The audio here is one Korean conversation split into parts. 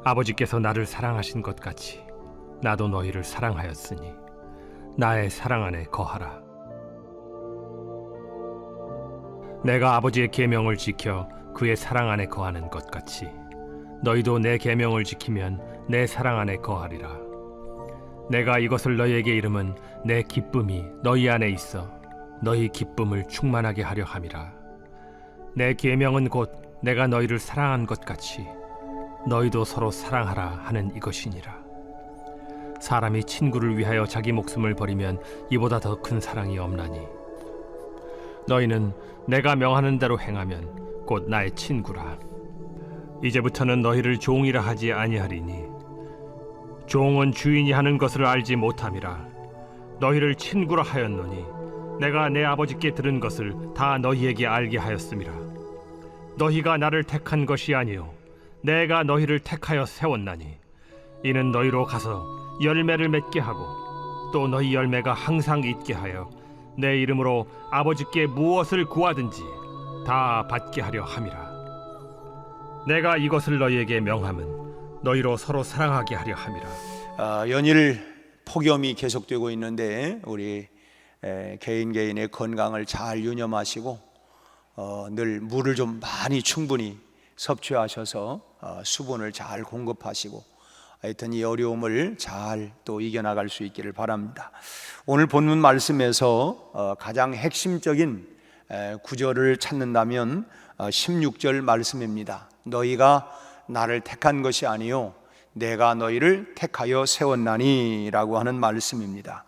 아버지께서 나를 사랑하신 것 같이 나도 너희를 사랑하였으니 나의 사랑 안에 거하라. 내가 아버지의 계명을 지켜 그의 사랑 안에 거하는 것 같이 너희도 내 계명을 지키면 내 사랑 안에 거하리라. 내가 이것을 너희에게 이름은 내 기쁨이 너희 안에 있어 너희 기쁨을 충만하게 하려 함이라. 내 계명은 곧 내가 너희를 사랑한 것 같이 너희도 서로 사랑하라 하는 이것이니라. 사람이 친구를 위하여 자기 목숨을 버리면 이보다 더 큰 사랑이 없나니 너희는 내가 명하는 대로 행하면 곧 나의 친구라. 이제부터는 너희를 종이라 하지 아니하리니 종은 주인이 하는 것을 알지 못함이라. 너희를 친구라 하였노니 내가 내 아버지께 들은 것을 다 너희에게 알게 하였음이라. 너희가 나를 택한 것이 아니요 내가 너희를 택하여 세웠나니 이는 너희로 가서 열매를 맺게 하고 또 너희 열매가 항상 있게 하여 내 이름으로 아버지께 무엇을 구하든지 다 받게 하려 함이라. 내가 이것을 너희에게 명함은 너희로 서로 사랑하게 하려 함이라. 연일 폭염이 계속되고 있는데 우리 개인의 건강을 잘 유념하시고 늘 물을 좀 많이 충분히 섭취하셔서 수분을 잘 공급하시고 하여튼 이 어려움을 잘 또 이겨나갈 수 있기를 바랍니다. 오늘 본문 말씀에서 가장 핵심적인 구절을 찾는다면 16절 말씀입니다. 너희가 나를 택한 것이 아니요 내가 너희를 택하여 세웠나니 라고 하는 말씀입니다.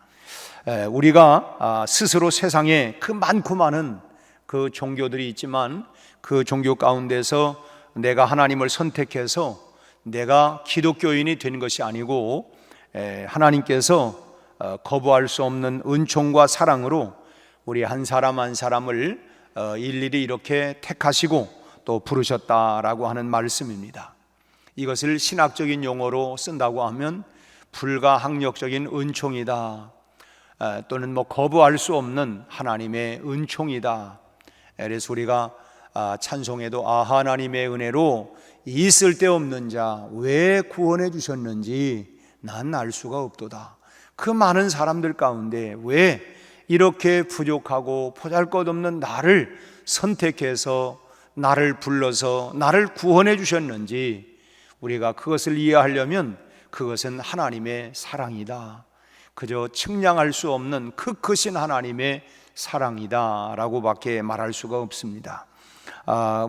우리가 스스로 세상에 그 많고 많은 그 종교들이 있지만 그 종교 가운데서 내가 하나님을 선택해서 내가 기독교인이 된 것이 아니고 하나님께서 거부할 수 없는 은총과 사랑으로 우리 한 사람 한 사람을 일일이 이렇게 택하시고 또 부르셨다라고 하는 말씀입니다. 이것을 신학적인 용어로 쓴다고 하면 불가항력적인 은총이다, 또는 거부할 수 없는 하나님의 은총이다. 그래서 우리가 찬송에도 하나님의 은혜로 이 쓸데없는 자 왜 구원해 주셨는지 난 알 수가 없도다. 그 많은 사람들 가운데 왜 이렇게 부족하고 보잘것없는 나를 선택해서 나를 불러서 나를 구원해 주셨는지 우리가 그것을 이해하려면 그것은 하나님의 사랑이다. 그저 측량할 수 없는 그 크신 하나님의 사랑이다 라고 밖에 말할 수가 없습니다.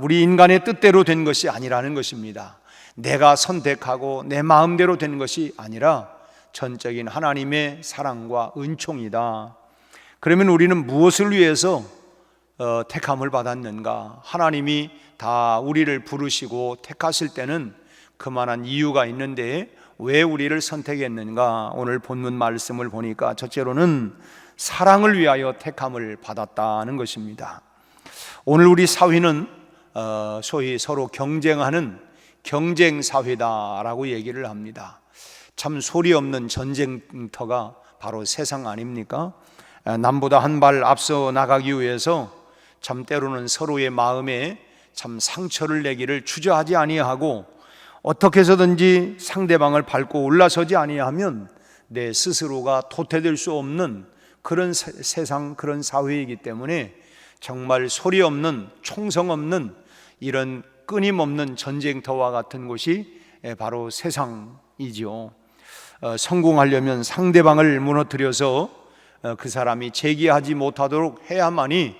우리 인간의 뜻대로 된 것이 아니라는 것입니다. 내가 선택하고 내 마음대로 된 것이 아니라 전적인 하나님의 사랑과 은총이다. 그러면 우리는 무엇을 위해서 택함을 받았는가? 하나님이 다 우리를 부르시고 택하실 때는 그만한 이유가 있는데 왜 우리를 선택했는가? 오늘 본문 말씀을 보니까 첫째로는 사랑을 위하여 택함을 받았다는 것입니다. 오늘 우리 사회는 소위 서로 경쟁하는 경쟁사회다라고 얘기를 합니다. 참 소리 없는 전쟁터가 바로 세상 아닙니까? 남보다 한 발 앞서 나가기 위해서 참 때로는 서로의 마음에 참 상처를 내기를 주저하지 아니하고 어떻게 해서든지 상대방을 밟고 올라서지 아니하면 내 스스로가 도태될 수 없는 그런 세상, 그런 사회이기 때문에 정말 소리 없는, 총성 없는 이런 끊임없는 전쟁터와 같은 곳이 바로 세상이죠. 성공하려면 상대방을 무너뜨려서 그 사람이 재기하지 못하도록 해야만이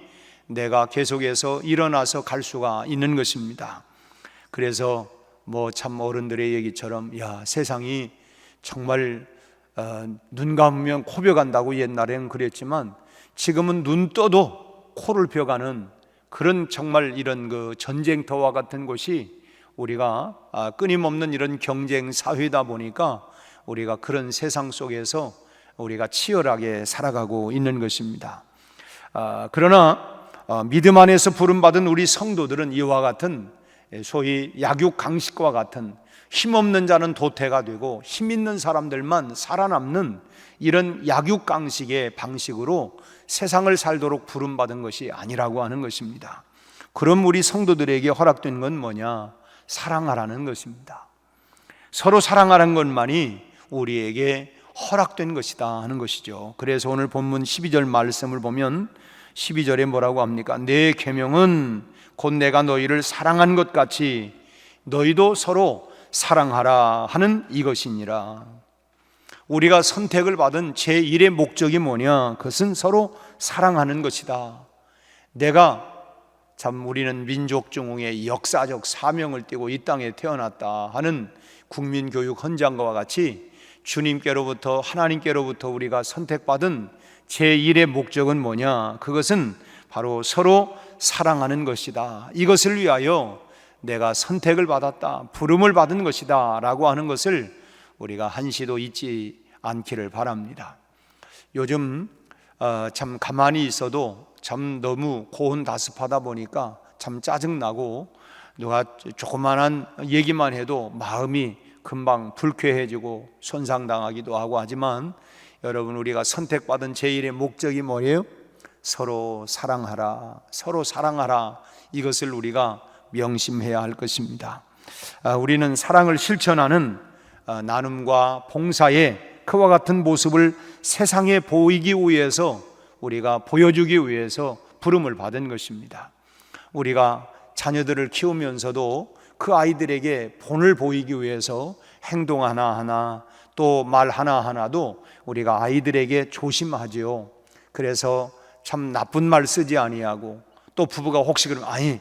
내가 계속해서 일어나서 갈 수가 있는 것입니다. 그래서 참 어른들의 얘기처럼 세상이 정말 눈 감으면 코벼간다고 옛날에는 그랬지만 지금은 눈 떠도 코를 벼가는 그런 정말 이런 그 전쟁터와 같은 곳이 우리가 끊임없는 이런 경쟁 사회다 보니까 우리가 그런 세상 속에서 우리가 치열하게 살아가고 있는 것입니다. 그러나 믿음 안에서 부름받은 우리 성도들은 이와 같은 소위 약육강식과 같은 힘없는 자는 도태가 되고 힘 있는 사람들만 살아남는 이런 약육강식의 방식으로 세상을 살도록 부름받은 것이 아니라고 하는 것입니다. 그럼 우리 성도들에게 허락된 건 뭐냐? 사랑하라는 것입니다. 서로 사랑하는 것만이 우리에게 허락된 것이다 하는 것이죠. 그래서 오늘 본문 12절 말씀을 보면 12절에 뭐라고 합니까? 내 계명은 곧 내가 너희를 사랑한 것 같이 너희도 서로 사랑하라 하는 이것이니라. 우리가 선택을 받은 제1의 목적이 뭐냐? 그것은 서로 사랑하는 것이다. 우리는 민족 중흥의 역사적 사명을 띠고 이 땅에 태어났다 하는 국민교육 헌장과 같이 주님께로부터, 하나님께로부터 우리가 선택받은 제1의 목적은 뭐냐? 그것은 바로 서로 사랑하는 것이다. 이것을 위하여 내가 선택을 받았다, 부름을 받은 것이다 라고 하는 것을 우리가 한시도 잊지 않기를 바랍니다. 요즘 참 가만히 있어도 참 너무 고온다습하다 보니까 참 짜증나고, 누가 조그만한 얘기만 해도 마음이 금방 불쾌해지고 손상당하기도 하고 하지만, 여러분, 우리가 선택받은 제1의 목적이 뭐예요? 서로 사랑하라, 서로 사랑하라. 이것을 우리가 명심해야 할 것입니다. 우리는 사랑을 실천하는 나눔과 봉사의 그와 같은 모습을 세상에 보이기 위해서, 우리가 보여주기 위해서 부름을 받은 것입니다. 우리가 자녀들을 키우면서도 그 아이들에게 본을 보이기 위해서 행동 하나하나, 또 말 하나하나도 우리가 아이들에게 조심하지요. 그래서 참 나쁜 말 쓰지 아니하고, 또 부부가 혹시 그러면 아니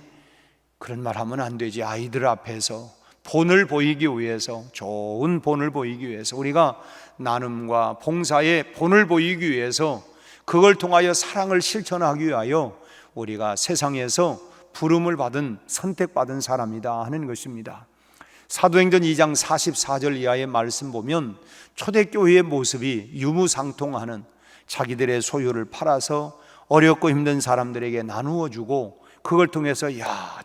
그런 말 하면 안 되지, 아이들 앞에서 본을 보이기 위해서, 좋은 본을 보이기 위해서, 우리가 나눔과 봉사의 본을 보이기 위해서, 그걸 통하여 사랑을 실천하기 위하여 우리가 세상에서 부름을 받은, 선택받은 사람이다 하는 것입니다. 사도행전 2장 44절 이하의 말씀 보면 초대교회의 모습이 유무상통하는, 자기들의 소유를 팔아서 어렵고 힘든 사람들에게 나누어 주고, 그걸 통해서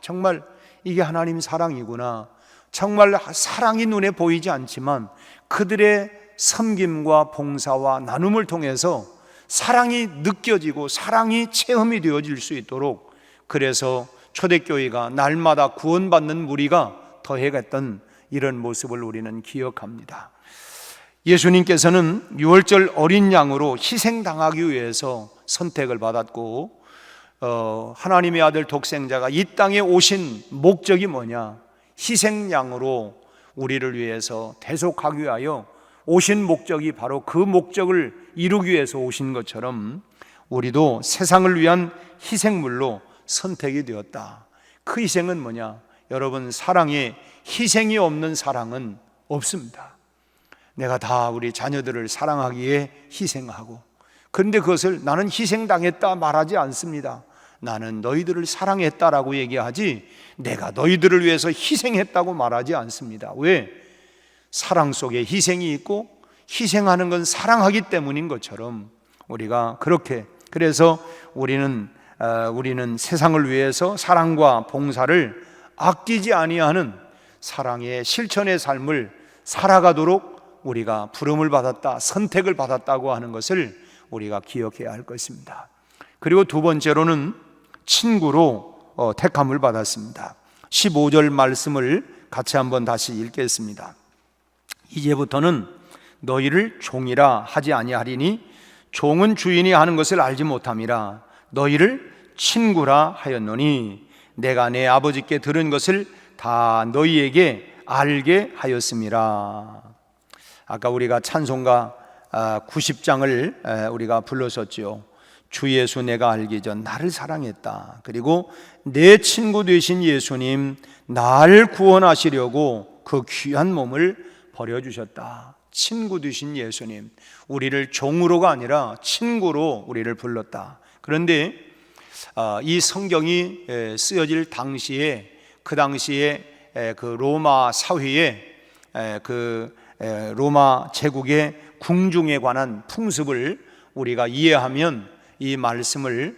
정말 이게 하나님 사랑이구나, 정말 사랑이 눈에 보이지 않지만 그들의 섬김과 봉사와 나눔을 통해서 사랑이 느껴지고 사랑이 체험이 되어질 수 있도록, 그래서 초대교회가 날마다 구원받는 무리가 더해갔던 이런 모습을 우리는 기억합니다. 예수님께서는 유월절 어린 양으로 희생당하기 위해서 선택을 받았고, 하나님의 아들 독생자가 이 땅에 오신 목적이 뭐냐? 희생양으로 우리를 위해서 대속하기 위하여 오신 목적이 바로 그 목적을 이루기 위해서 오신 것처럼, 우리도 세상을 위한 희생물로 선택이 되었다. 그 희생은 뭐냐? 여러분, 사랑에 희생이 없는 사랑은 없습니다. 내가 다 우리 자녀들을 사랑하기에 희생하고, 그런데 그것을 나는 희생당했다 말하지 않습니다. 나는 너희들을 사랑했다라고 얘기하지, 내가 너희들을 위해서 희생했다고 말하지 않습니다. 왜? 사랑 속에 희생이 있고, 희생하는 건 사랑하기 때문인 것처럼 우리가 그렇게, 그래서 우리는 세상을 위해서 사랑과 봉사를 아끼지 아니하는 사랑의 실천의 삶을 살아가도록 우리가 부름을 받았다, 선택을 받았다고 하는 것을 우리가 기억해야 할 것입니다. 그리고 두 번째로는 친구로 택함을 받았습니다. 15절 말씀을 같이 한번 다시 읽겠습니다. 이제부터는 너희를 종이라 하지 아니하리니 종은 주인이 하는 것을 알지 못함이라. 너희를 친구라 하였노니 내가 내 아버지께 들은 것을 다 너희에게 알게 하였음이라. 아까 우리가 찬송가 90장을 우리가 불렀었죠. 주 예수 내가 알기 전 나를 사랑했다. 그리고 내 친구 되신 예수님, 날 구원하시려고 그 귀한 몸을 버려주셨다. 친구 되신 예수님, 우리를 종으로가 아니라 친구로 우리를 불렀다. 그런데 이 성경이 쓰여질 당시에, 그 당시에 그 로마 사회에 그 로마 제국의 궁중에 관한 풍습을 우리가 이해하면 이 말씀의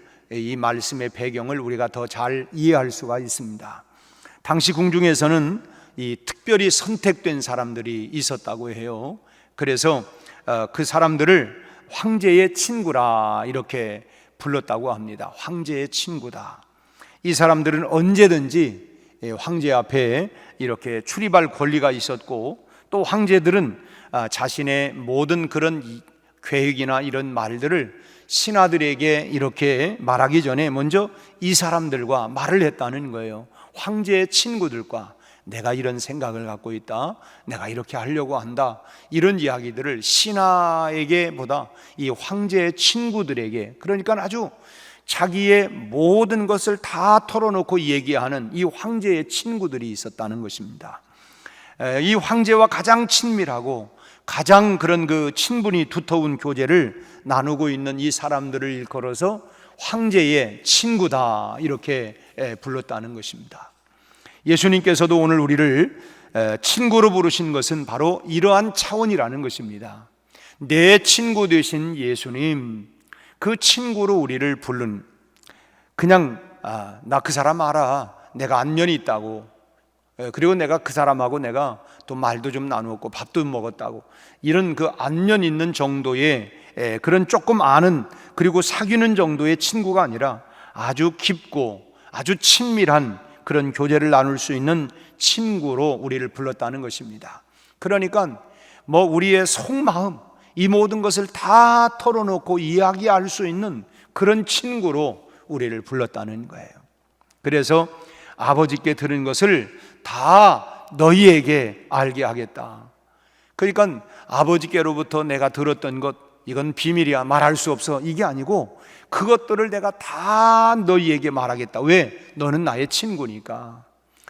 배경을 우리가 더 잘 이해할 수가 있습니다. 당시 궁중에서는 이 특별히 선택된 사람들이 있었다고 해요. 그래서 그 사람들을 황제의 친구라 이렇게 불렀다고 합니다. 황제의 친구다. 이 사람들은 언제든지 황제 앞에 이렇게 출입할 권리가 있었고, 또 황제들은 자신의 모든 그런 계획이나 이런 말들을 신하들에게 이렇게 말하기 전에 먼저 이 사람들과 말을 했다는 거예요. 황제의 친구들과 내가 이런 생각을 갖고 있다, 내가 이렇게 하려고 한다, 이런 이야기들을 신하에게 보다 이 황제의 친구들에게, 그러니까 아주 자기의 모든 것을 다 털어놓고 얘기하는 이 황제의 친구들이 있었다는 것입니다. 이 황제와 가장 친밀하고 가장 그런 그 친분이 두터운 교제를 나누고 있는 이 사람들을 일컬어서 황제의 친구다, 이렇게 불렀다는 것입니다. 예수님께서도 오늘 우리를 친구로 부르신 것은 바로 이러한 차원이라는 것입니다. 내 친구 되신 예수님, 그 친구로 우리를 부른, 그냥 나 그 사람 알아, 내가 안면이 있다고, 그리고 내가 그 사람하고 내가 또 말도 좀 나누었고 밥도 먹었다고, 이런 그 안면 있는 정도의 그런 조금 아는, 그리고 사귀는 정도의 친구가 아니라 아주 깊고 아주 친밀한 그런 교제를 나눌 수 있는 친구로 우리를 불렀다는 것입니다. 그러니까 뭐 우리의 속마음, 이 모든 것을 다 털어놓고 이야기할 수 있는 그런 친구로 우리를 불렀다는 거예요. 그래서 아버지께 들은 것을 다 너희에게 알게 하겠다. 그러니까 아버지께로부터 내가 들었던 것, 이건 비밀이야, 말할 수 없어, 이게 아니고 그것들을 내가 다 너희에게 말하겠다. 왜? 너는 나의 친구니까.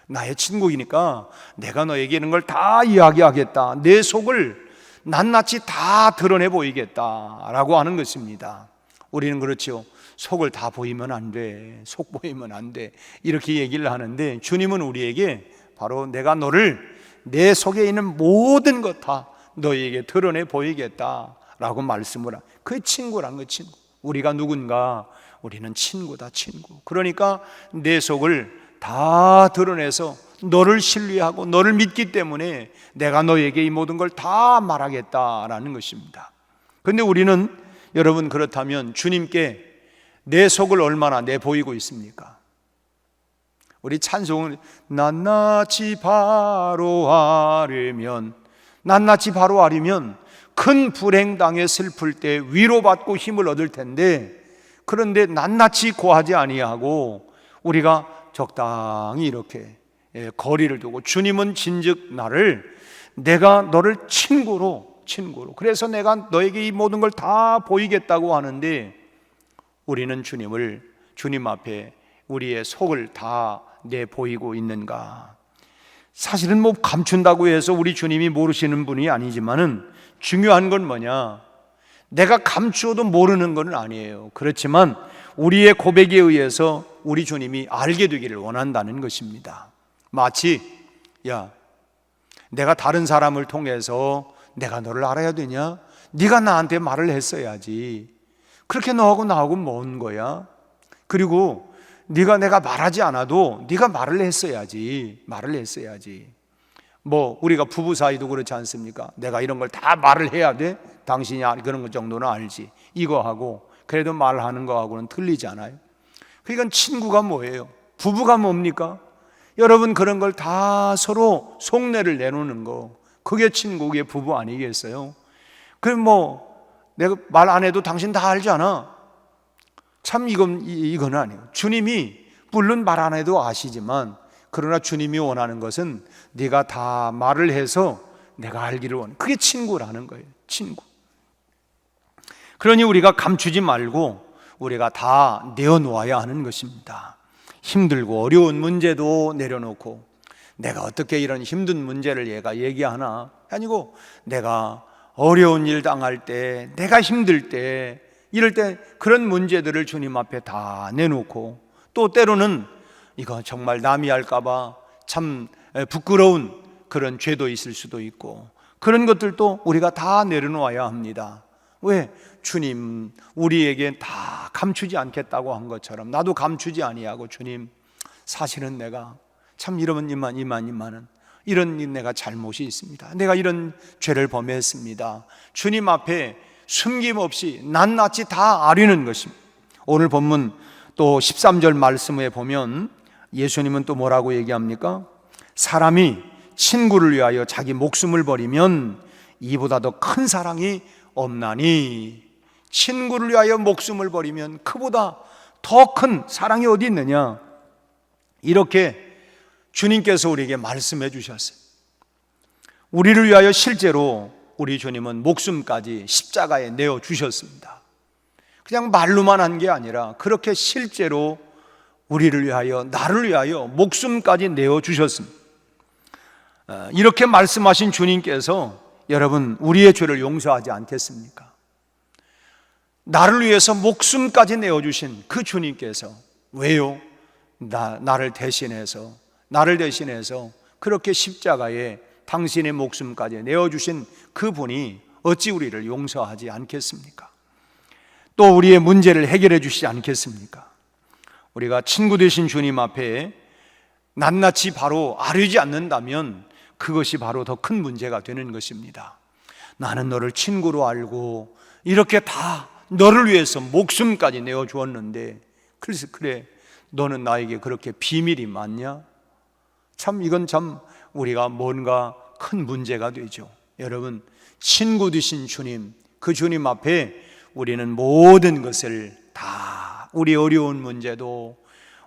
나의 친구이니까 내가 너에게 있는 걸 다 이야기하겠다. 내 속을 낱낱이 다 드러내 보이겠다라고 하는 것입니다. 우리는 그렇죠. 속을 다 보이면 안 돼, 속 보이면 안 돼, 이렇게 얘기를 하는데, 주님은 우리에게 바로 내가 너를, 내 속에 있는 모든 것 다 너희에게 드러내 보이겠다라고 말씀을 하고, 그게 친구란 거. 친구. 우리가 누군가, 우리는 친구다, 친구. 그러니까 내 속을 다 드러내서 너를 신뢰하고 너를 믿기 때문에 내가 너에게 이 모든 걸 다 말하겠다라는 것입니다. 그런데 우리는, 여러분, 그렇다면 주님께 내 속을 얼마나 내보이고 있습니까? 우리 찬송은 낱낱이 바로 아려면, 낱낱이 바로 아려면 큰 불행당에 슬플 때 위로받고 힘을 얻을 텐데, 그런데 낱낱이 고하지 아니하고 우리가 적당히 이렇게 거리를 두고, 주님은 진즉 나를, 내가 너를 친구로, 그래서 내가 너에게 이 모든 걸 다 보이겠다고 하는데, 우리는 주님 앞에 우리의 속을 다 내보이고 있는가? 사실은 뭐 감춘다고 해서 우리 주님이 모르시는 분이 아니지만은, 중요한 건 뭐냐? 내가 감추어도 모르는 건 아니에요. 그렇지만 우리의 고백에 의해서 우리 주님이 알게 되기를 원한다는 것입니다. 마치, 야, 내가 다른 사람을 통해서 내가 너를 알아야 되냐? 네가 나한테 말을 했어야지. 그렇게 너하고 나하고 먼 거야. 그리고 내가 말하지 않아도 네가 말을 했어야지. 뭐 우리가 부부 사이도 그렇지 않습니까? 내가 이런 걸 다 말을 해야 돼? 당신이 그런 것 정도는 알지. 이거 하고 그래도 말하는 거하고는 틀리지 않아요? 그러니까 친구가 뭐예요? 부부가 뭡니까? 여러분, 그런 걸 다 서로 속내를 내놓는 거, 그게 친구, 그게 부부 아니겠어요? 그럼 뭐 내가 말 안 해도 당신 다 알잖아. 참 이건 아니에요. 주님이 물론 말 안 해도 아시지만, 그러나 주님이 원하는 것은 네가 다 말을 해서 내가 알기를 원해. 그게 친구라는 거예요. 친구. 그러니 우리가 감추지 말고 우리가 다 내어놓아야 하는 것입니다. 힘들고 어려운 문제도 내려놓고, 내가 어떻게 이런 힘든 문제를 얘가 얘기하나? 아니고 내가 어려운 일 당할 때, 내가 힘들 때, 이럴 때 그런 문제들을 주님 앞에 다 내놓고, 또 때로는 이거 정말 남이 할까봐 참 부끄러운 그런 죄도 있을 수도 있고, 그런 것들도 우리가 다 내려놓아야 합니다. 왜? 주님 우리에게 다 감추지 않겠다고 한 것처럼 나도 감추지 아니하고, 주님 사실은 내가 참 이만은 이런 내가 잘못이 있습니다. 내가 이런 죄를 범했습니다. 주님 앞에 숨김없이 낱낱이 다 아뢰는 것입니다. 오늘 본문 또 13절 말씀에 보면 예수님은 또 뭐라고 얘기합니까? 사람이 친구를 위하여 자기 목숨을 버리면 이보다 더 큰 사랑이 없나니. 친구를 위하여 목숨을 버리면 그보다 더 큰 사랑이 어디 있느냐. 이렇게 주님께서 우리에게 말씀해 주셨어요. 우리를 위하여 실제로 우리 주님은 목숨까지 십자가에 내어 주셨습니다. 그냥 말로만 한 게 아니라 그렇게 실제로 우리를 위하여, 나를 위하여 목숨까지 내어 주셨습니다. 이렇게 말씀하신 주님께서 여러분, 우리의 죄를 용서하지 않겠습니까? 나를 위해서 목숨까지 내어주신 그 주님께서 왜요? 나를 대신해서 그렇게 십자가에 당신의 목숨까지 내어주신 그분이 어찌 우리를 용서하지 않겠습니까? 또 우리의 문제를 해결해 주시지 않겠습니까? 우리가 친구 되신 주님 앞에 낱낱이 바로 아뢰지 않는다면 그것이 바로 더 큰 문제가 되는 것입니다. 나는 너를 친구로 알고 이렇게 다 너를 위해서 목숨까지 내어주었는데 그래 너는 나에게 그렇게 비밀이 많냐? 참 이건 참 우리가 뭔가 큰 문제가 되죠. 여러분, 친구 되신 주님, 그 주님 앞에 우리는 모든 것을 다, 우리 어려운 문제도,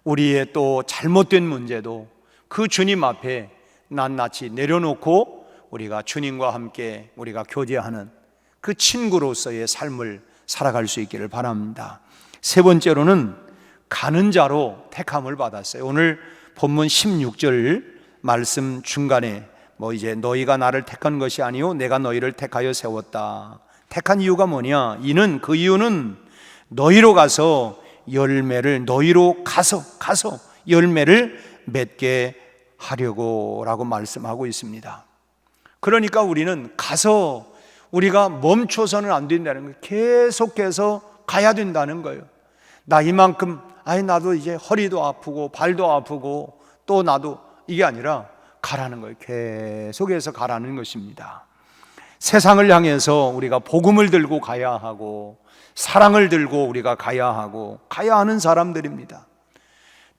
우리의 또 잘못된 문제도 그 주님 앞에 낱낱이 내려놓고 우리가 주님과 함께 우리가 교제하는 그 친구로서의 삶을 살아갈 수 있기를 바랍니다. 세 번째로는 가는 자로 택함을 받았어요. 오늘 본문 16절 말씀 중간에 이제 너희가 나를 택한 것이 아니요 내가 너희를 택하여 세웠다. 택한 이유가 뭐냐? 그 이유는 너희로 가서 열매를 맺게 하려고 라고 말씀하고 있습니다. 그러니까 우리는 가서 우리가 멈춰서는 안 된다는 거예요. 계속해서 가야 된다는 거예요. 나 이만큼 나도 이제 허리도 아프고 발도 아프고 또 나도 이게 아니라 가라는 거예요. 계속해서 가라는 것입니다. 세상을 향해서 우리가 복음을 들고 가야 하고 사랑을 들고 우리가 가야 하는 사람들입니다.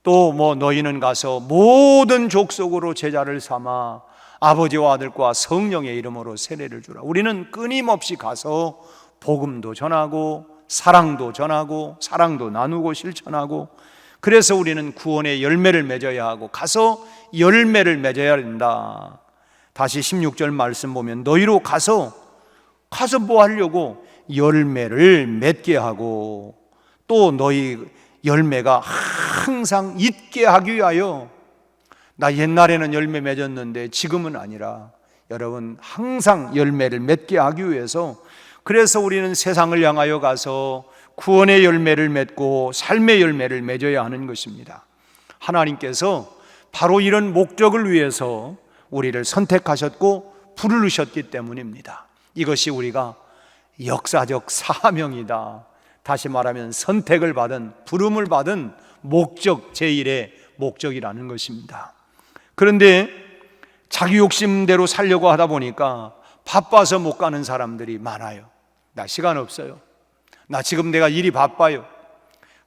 또 너희는 가서 모든 족속으로 제자를 삼아 아버지와 아들과 성령의 이름으로 세례를 주라. 우리는 끊임없이 가서 복음도 전하고 사랑도 나누고 실천하고, 그래서 우리는 구원의 열매를 맺어야 하고 가서 열매를 맺어야 된다. 다시 16절 말씀 보면 너희로 가서 뭐 하려고? 열매를 맺게 하고 또 너희 열매가 항상 있게 하기 위하여. 나 옛날에는 열매 맺었는데 지금은 아니라 여러분 항상 열매를 맺게 하기 위해서, 그래서 우리는 세상을 향하여 가서 구원의 열매를 맺고 삶의 열매를 맺어야 하는 것입니다. 하나님께서 바로 이런 목적을 위해서 우리를 선택하셨고 부르셨기 때문입니다. 이것이 우리가 역사적 사명이다. 다시 말하면 선택을 받은, 부름을 받은 목적, 제1의 목적이라는 것입니다. 그런데 자기 욕심대로 살려고 하다 보니까 바빠서 못 가는 사람들이 많아요. 나 시간 없어요. 나 지금 내가 일이 바빠요.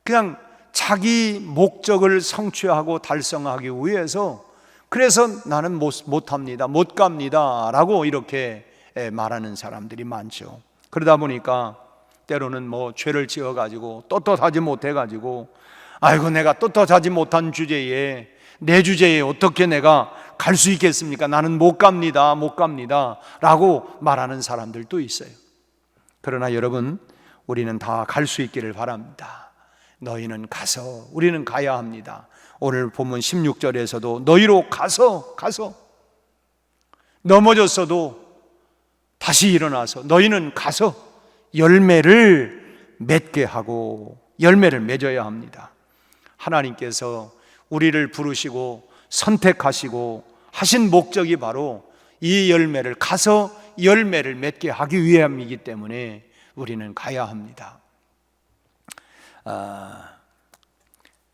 그냥 자기 목적을 성취하고 달성하기 위해서, 그래서 나는 못합니다, 못 갑니다 라고 이렇게 말하는 사람들이 많죠. 그러다 보니까 때로는 죄를 지어가지고 떳떳하지 못해가지고 아이고 내가 떳떳하지 못한 주제에, 내 주제에 어떻게 내가 갈 수 있겠습니까? 나는 못 갑니다 라고 말하는 사람들도 있어요. 그러나 여러분, 우리는 다 갈 수 있기를 바랍니다. 너희는 가서, 우리는 가야 합니다. 오늘 본문 16절에서도 너희로 가서 넘어졌어도 다시 일어나서 너희는 가서 열매를 맺게 하고 열매를 맺어야 합니다. 하나님께서 우리를 부르시고 선택하시고 하신 목적이 바로 이 열매를, 가서 열매를 맺게 하기 위함이기 때문에 우리는 가야 합니다.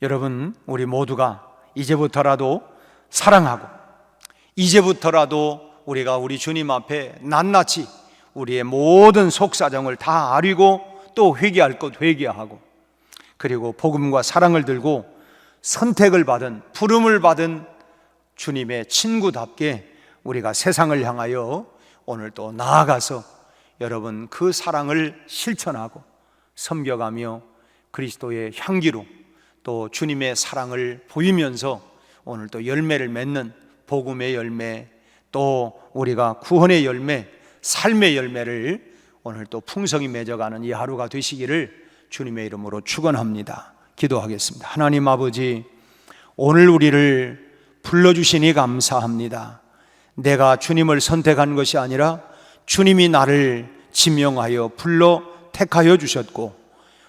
여러분, 우리 모두가 이제부터라도 사랑하고 이제부터라도 우리가 우리 주님 앞에 낱낱이 우리의 모든 속사정을 다 아뢰고 또 회개할 것 회개하고, 그리고 복음과 사랑을 들고 선택을 받은, 부름을 받은 주님의 친구답게 우리가 세상을 향하여 오늘 또 나아가서 여러분 그 사랑을 실천하고 섬겨가며 그리스도의 향기로 또 주님의 사랑을 보이면서 오늘 또 열매를 맺는 복음의 열매, 또 우리가 구원의 열매, 삶의 열매를 오늘 또 풍성히 맺어가는 이 하루가 되시기를 주님의 이름으로 축원합니다. 기도하겠습니다. 하나님 아버지, 오늘 우리를 불러주시니 감사합니다. 내가 주님을 선택한 것이 아니라 주님이 나를 지명하여 불러 택하여 주셨고,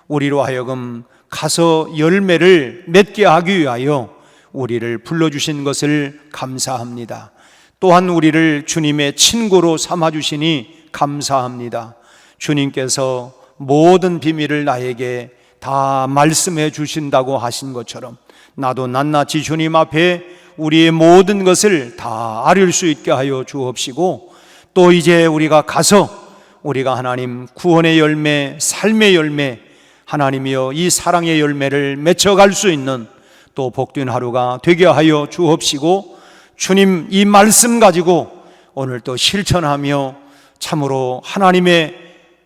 우리로 하여금 가서 열매를 맺게 하기 위하여 우리를 불러주신 것을 감사합니다. 또한 우리를 주님의 친구로 삼아주시니 감사합니다. 주님께서 모든 비밀을 나에게 다 말씀해 주신다고 하신 것처럼 나도 낱낱이 주님 앞에 우리의 모든 것을 다 아릴 수 있게 하여 주옵시고, 또 이제 우리가 가서 우리가 하나님 구원의 열매, 삶의 열매, 하나님이여 이 사랑의 열매를 맺어갈 수 있는 또 복된 하루가 되게 하여 주옵시고, 주님 이 말씀 가지고 오늘 또 실천하며 참으로 하나님의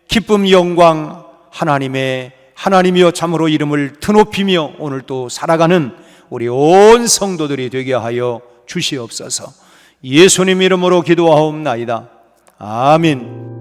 기쁨 영광, 하나님이여 참으로 이름을 드높이며 오늘 또 살아가는 우리 온 성도들이 되게 하여 주시옵소서. 예수님 이름으로 기도하옵나이다. 아멘.